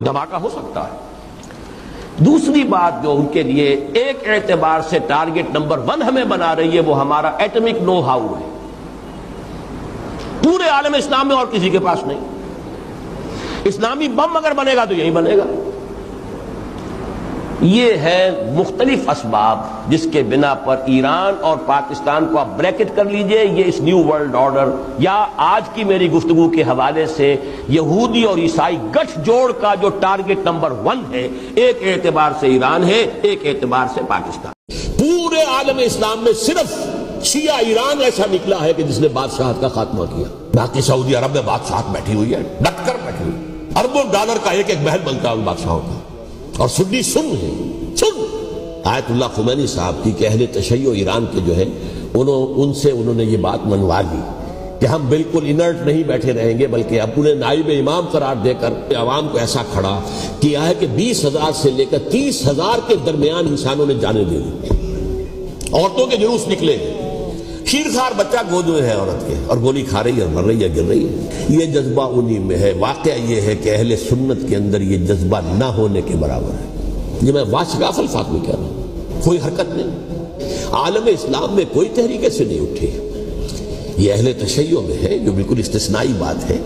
دھماکہ ہو سکتا ہے۔ دوسری بات جو ان کے لیے ایک اعتبار سے ٹارگٹ نمبر 1 ہمیں بنا رہی ہے وہ ہمارا ایٹمک نو ہاؤ ہے، پورے عالم اسلام میں اور کسی کے پاس نہیں۔ اسلامی بم اگر بنے گا تو یہی بنے گا۔ یہ ہے مختلف اسباب جس کے بنا پر ایران اور پاکستان کو آپ بریکٹ کر لیجئے، یہ اس نیو ورلڈ آرڈر یا آج کی میری گفتگو کے حوالے سے یہودی اور عیسائی گٹھ جوڑ کا جو ٹارگٹ نمبر 1 ہے، ایک اعتبار سے ایران ہے، ایک اعتبار سے پاکستان۔ پورے عالم اسلام میں صرف شیعہ ایران ایسا نکلا ہے کہ جس نے بادشاہت کا خاتمہ کیا، باقی سعودی عرب میں بادشاہت بیٹھی ہوئی ہے، ڈٹ کر بیٹھی ہوئی، اربوں ڈالر کا ایک ایک محل بنتا ہے ان بادشاہوں کا، اور سنی سن ہے، سن۔ آیت اللہ خمینی صاحب کی کہ اہل تشیع ایران کے جو ہے ان سے انہوں نے یہ بات منوا لی کہ ہم بالکل انرٹ نہیں بیٹھے رہیں گے، بلکہ اپنے نائب امام قرار دے کر عوام کو ایسا کھڑا کیا ہے کہ 20,000 سے لے کر 30,000 کے درمیان انسانوں نے جانیں دے دی، عورتوں کے جلوس نکلے، شیرخوار بچہ گود میں ہے عورت کے، اور گولی کھا رہی ہے، مر رہی ہے، گر رہی ہے۔ یہ جذبہ انہی میں ہے۔ واقعہ یہ ہے کہ اہل سنت کے اندر یہ جذبہ نہ ہونے کے برابر ہے۔ یہ میں واشگاف الفاظ میں کہہ رہا ہوں، کوئی حرکت نہیں، عالم اسلام میں کوئی تحریک ایسے نہیں اٹھی۔ یہ اہل تشیع میں ہے جو بالکل استثنائی بات ہے۔